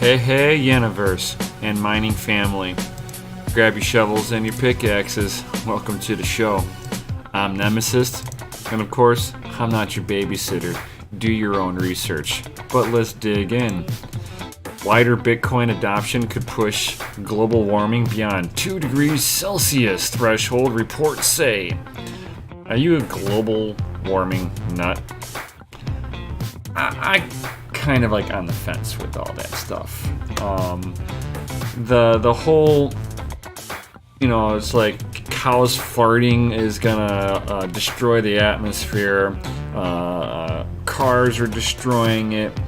Hey, universe and mining family. Grab your shovels and your pickaxes. Welcome to the show. I'm Nemesis, and of course, I'm not your babysitter. Do your own research. But let's dig in. Wider Bitcoin adoption could push global warming beyond 2 degrees Celsius threshold, reports say. Are you a global warming nut? I kind of like on the fence with all that stuff. The whole, it's like cows farting is gonna destroy the atmosphere. Cars are destroying it.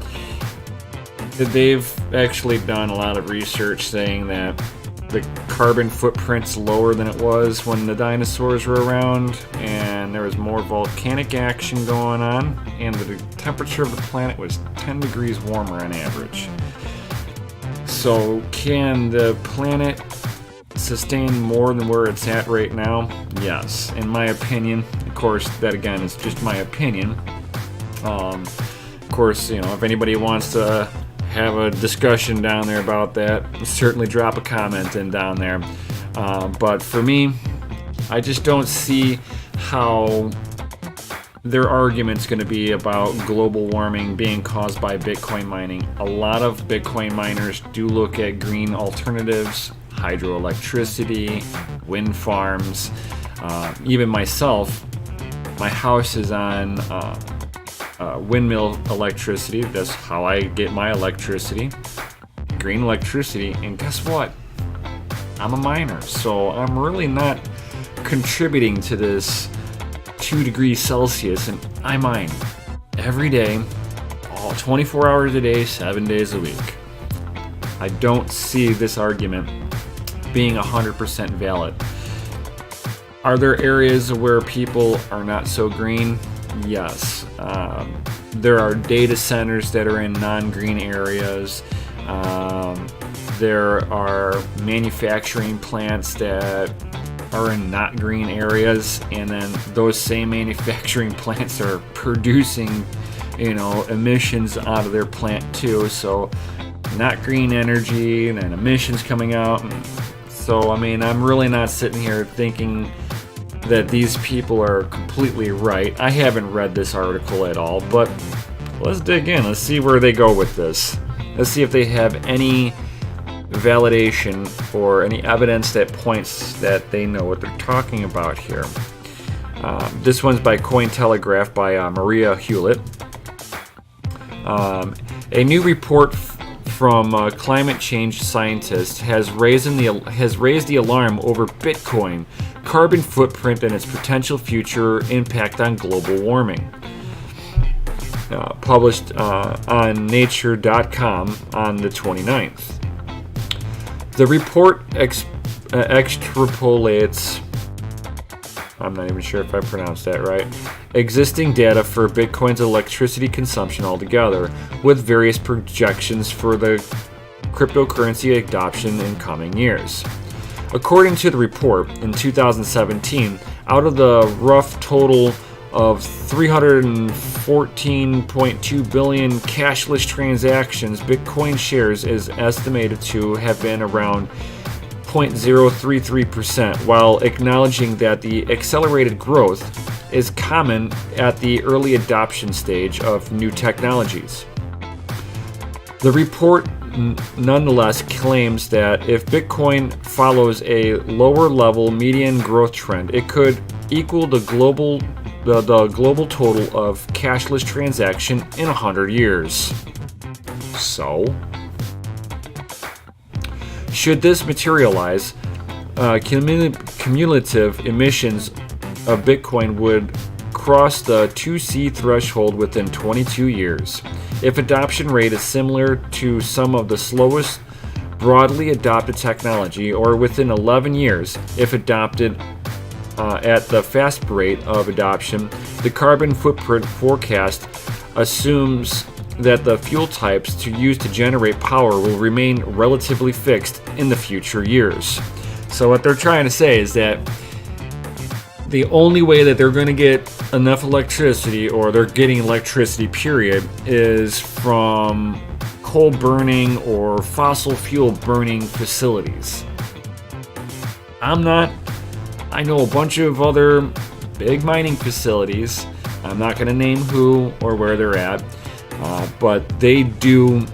They've actually done a lot of research saying that the carbon footprint's lower than it was when the dinosaurs were around, and there was more volcanic action going on, and the temperature of the planet was 10 degrees warmer on average. So can the planet sustain more than where it's at right now? Yes, in my opinion. Of course, that again is just my opinion. Of course, if anybody wants to have a discussion down there about that, certainly drop a comment in down there. But for me, I just don't see how their argument's going to be about global warming being caused by Bitcoin mining. A lot of Bitcoin miners do look at green alternatives, hydroelectricity, wind farms. Even myself, my house is on windmill electricity. That's how I get my electricity, green electricity. And guess what? I'm a miner, so I'm really not contributing to this 2 degrees Celsius, and I mine every day, all 24 hours a day, 7 days a week. I don't see this argument being 100% valid. Are there areas where people are not so green? Yes. There are data centers that are in non-green areas. There are manufacturing plants that are in not green areas, and then those same manufacturing plants are producing, emissions out of their plant too. So not green energy and then emissions coming out. So, I'm really not sitting here thinking that these people are completely right. I haven't read this article at all, but let's dig in. Let's see where they go with this. Let's see if they have any validation or any evidence that points that they know what they're talking about here. This one's by Cointelegraph by Maria Hewlett. A new report from climate change scientists has raised the alarm over Bitcoin, carbon footprint, and its potential future impact on global warming. Published on nature.com on the 29th. The report extrapolates, I'm not even sure if I pronounced that right, existing data for Bitcoin's electricity consumption altogether, with various projections for the cryptocurrency adoption in coming years. According to the report, in 2017, out of the rough total of 314.2 billion cashless transactions, Bitcoin shares is estimated to have been around 0.033%, while acknowledging that the accelerated growth is common at the early adoption stage of new technologies. The report nonetheless claims that if Bitcoin follows a lower level median growth trend, it could equal the global total of cashless transaction in 100 years. So, should this materialize, cumulative emissions of Bitcoin would cross the 2C threshold within 22 years. If adoption rate is similar to some of the slowest broadly adopted technology, or within 11 years, if adopted at the fast rate of adoption, the carbon footprint forecast assumes that the fuel types to use to generate power will remain relatively fixed in the future years. So what they're trying to say is that the only way that they're going to get enough electricity, or they're getting electricity period, is from coal burning or fossil fuel burning facilities. I'm not. I know a bunch of other big mining facilities. I'm not going to name who or where they're at, but they do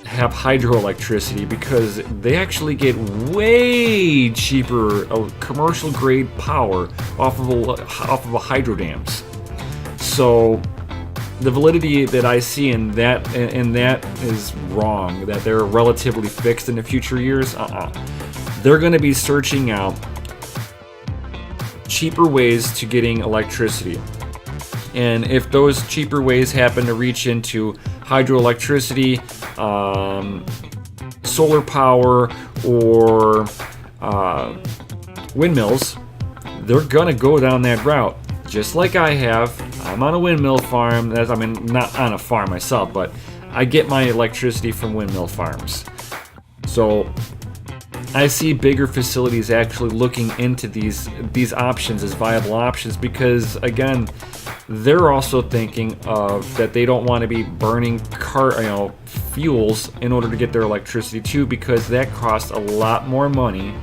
have hydroelectricity because they actually get way cheaper commercial grade power off of a hydro dams. So the validity that I see in that is wrong. That they're relatively fixed in the future years. They're going to be searching out cheaper ways to getting electricity. And if those cheaper ways happen to reach into hydroelectricity, solar power, or windmills, they're gonna go down that route. Just like I have. I'm on a windmill farm. Not on a farm myself, but I get my electricity from windmill farms. So I see bigger facilities actually looking into these options as viable options because, again, they're also thinking of that they don't want to be burning fuels in order to get their electricity too, because that costs a lot more money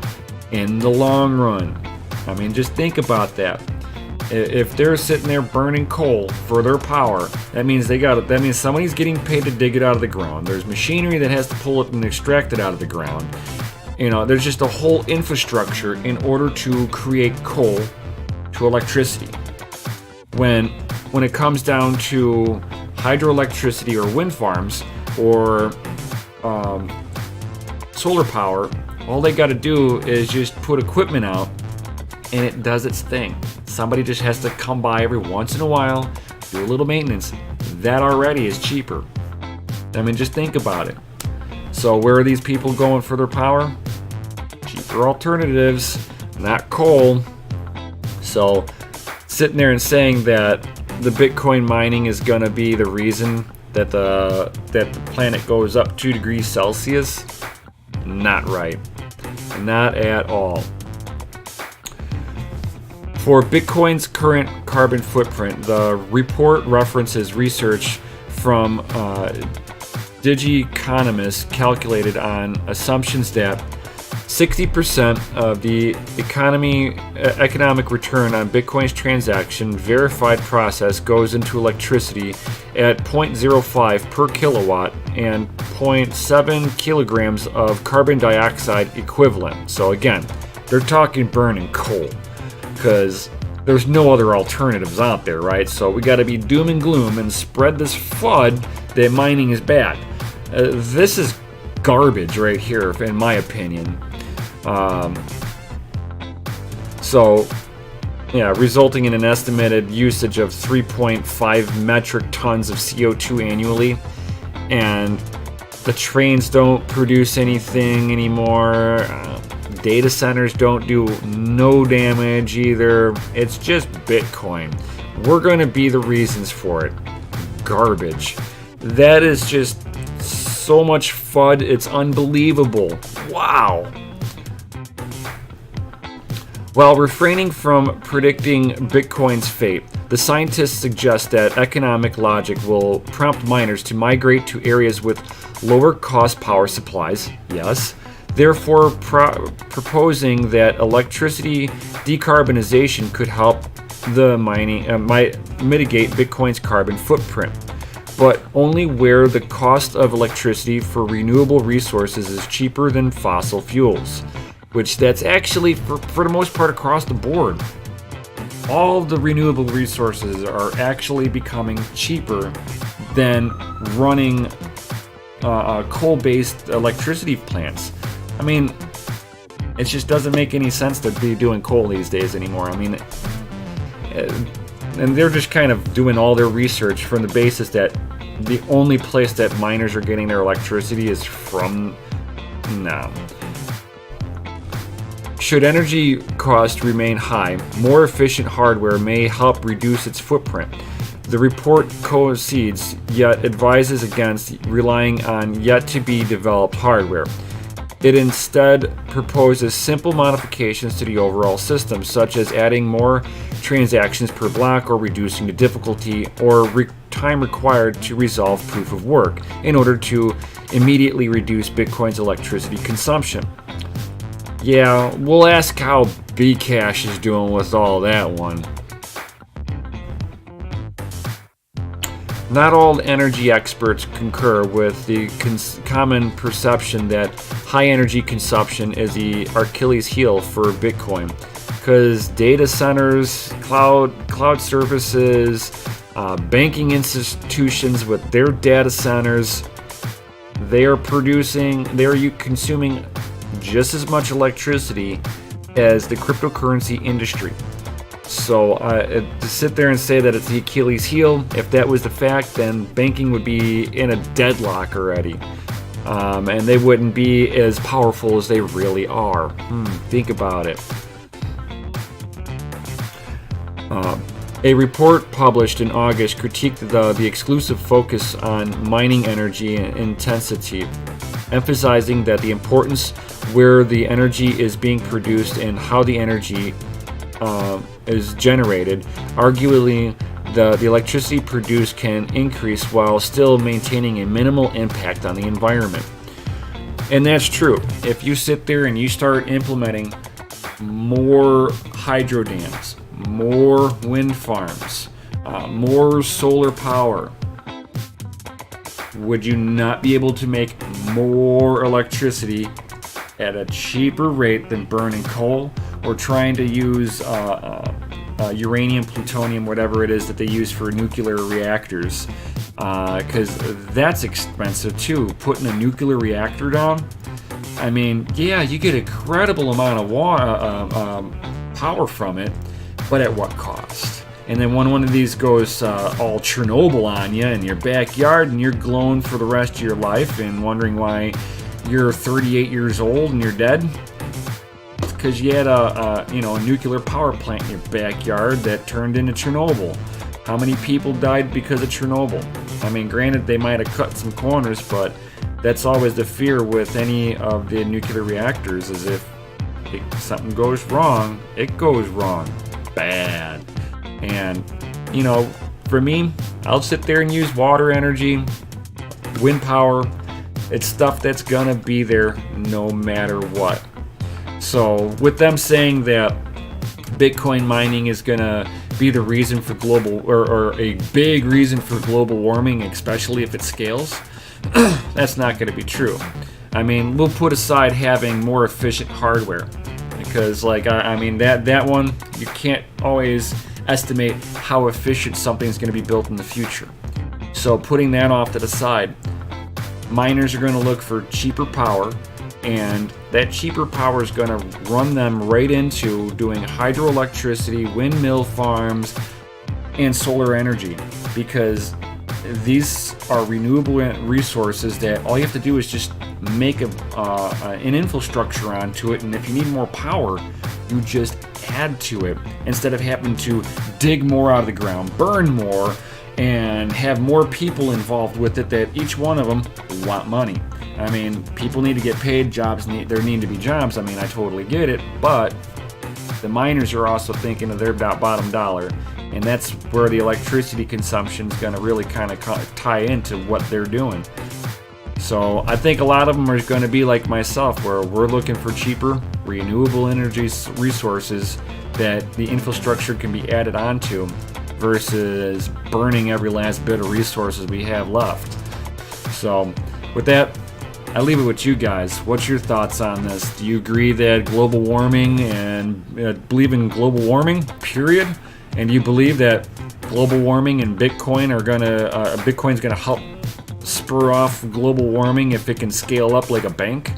in the long run. I mean, just think about that. If they're sitting there burning coal for their power, that means somebody's getting paid to dig it out of the ground. There's machinery that has to pull it and extract it out of the ground. There's just a whole infrastructure in order to create coal to electricity. When it comes down to hydroelectricity or wind farms or solar power, all they got to do is just put equipment out and it does its thing. Somebody just has to come by every once in a while, do a little maintenance. That already is cheaper. I mean, just think about it. So where are these people going for their power? Cheaper alternatives, not coal. So sitting there and saying that the Bitcoin mining is going to be the reason that the planet goes up 2 degrees Celsius, not right. Not at all. For Bitcoin's current carbon footprint, the report references research from Digiconomist calculated on assumptions that 60% of the economic return on Bitcoin's transaction verified process goes into electricity at 0.05 per kilowatt and 0.7 kilograms of carbon dioxide equivalent. So again, they're talking burning coal because there's no other alternatives out there, right? So we got to be doom and gloom and spread this FUD that mining is bad. This is garbage right here, in my opinion. Resulting in an estimated usage of 3.5 metric tons of CO2 annually, and the trains don't produce anything anymore. Data centers don't do no damage either. It's just Bitcoin. We're going to be the reasons for it. Garbage. That is just so much FUD. It's unbelievable. Wow. While refraining from predicting Bitcoin's fate, the scientists suggest that economic logic will prompt miners to migrate to areas with lower cost power supplies. Yes. Therefore, proposing that electricity decarbonization could help the mining mitigate Bitcoin's carbon footprint, but only where the cost of electricity for renewable resources is cheaper than fossil fuels, which that's actually for the most part across the board. All the renewable resources are actually becoming cheaper than running coal-based electricity plants. I mean, it just doesn't make any sense to be doing coal these days anymore. I mean, and they're just kind of doing all their research from the basis that the only place that miners are getting their electricity is from now. Should energy costs remain high, more efficient hardware may help reduce its footprint. The report concedes, yet advises against relying on yet-to-be-developed hardware. It instead proposes simple modifications to the overall system, such as adding more transactions per block or reducing the difficulty or time required to resolve proof of work in order to immediately reduce Bitcoin's electricity consumption. Yeah, we'll ask how Bcash is doing with all that one. Not all energy experts concur with the common perception that high energy consumption is the Achilles heel for Bitcoin, because data centers, cloud services, banking institutions with their data centers, they are consuming just as much electricity as the cryptocurrency industry. So to sit there and say that it's the Achilles heel, if that was the fact, then banking would be in a deadlock already. And they wouldn't be as powerful as they really are. Think about it. A report published in August critiqued the exclusive focus on mining energy intensity, emphasizing that the importance where the energy is being produced and how the energy is generated. Arguably, the electricity produced can increase while still maintaining a minimal impact on the environment. And that's true. If you sit there and you start implementing more hydro dams, more wind farms, more solar power, would you not be able to make more electricity at a cheaper rate than burning coal or trying to use uranium, plutonium, whatever it is that they use for nuclear reactors? Because that's expensive too. Putting a nuclear reactor down, I mean, yeah, you get a credible amount of power from it, but at what cost? And then when one of these goes all Chernobyl on you in your backyard and you're glowing for the rest of your life and wondering why you're 38 years old and you're dead, it's because you had a nuclear power plant in your backyard that turned into Chernobyl. How many people died because of Chernobyl? I mean, granted, they might have cut some corners, but that's always the fear with any of the nuclear reactors, is if something goes wrong, it goes wrong bad. And, for me, I'll sit there and use water energy, wind power. It's stuff that's gonna be there no matter what. So with them saying that Bitcoin mining is gonna be the reason for global, or a big reason for global warming, especially if it scales, that's not gonna be true. I mean, we'll put aside having more efficient hardware, because that one, you can't always estimate how efficient something's going to be built in the future. So putting that off to the side, miners are going to look for cheaper power, and that cheaper power is going to run them right into doing hydroelectricity, windmill farms, and solar energy, because these are renewable resources that all you have to do is just make an infrastructure onto it, and if you need more power, you just add to it instead of having to dig more out of the ground, burn more, and have more people involved with it that each one of them want money. I mean, people need to get paid, there need to be jobs. I mean, I totally get it, but the miners are also thinking of their bottom dollar, and that's where the electricity consumption is going to really kind of tie into what they're doing. So I think a lot of them are going to be like myself, where we're looking for cheaper, renewable energy resources that the infrastructure can be added onto, versus burning every last bit of resources we have left. So with that, I leave it with you guys. What's your thoughts on this? Do you agree that global warming and believe in global warming, period? And do you believe that global warming and Bitcoin's gonna help spur off global warming if it can scale up like a bank?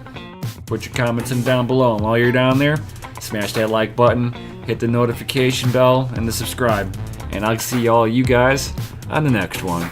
Put your comments in down below, and while you're down there, smash that like button, hit the notification bell, and the subscribe. And I'll see all you guys on the next one.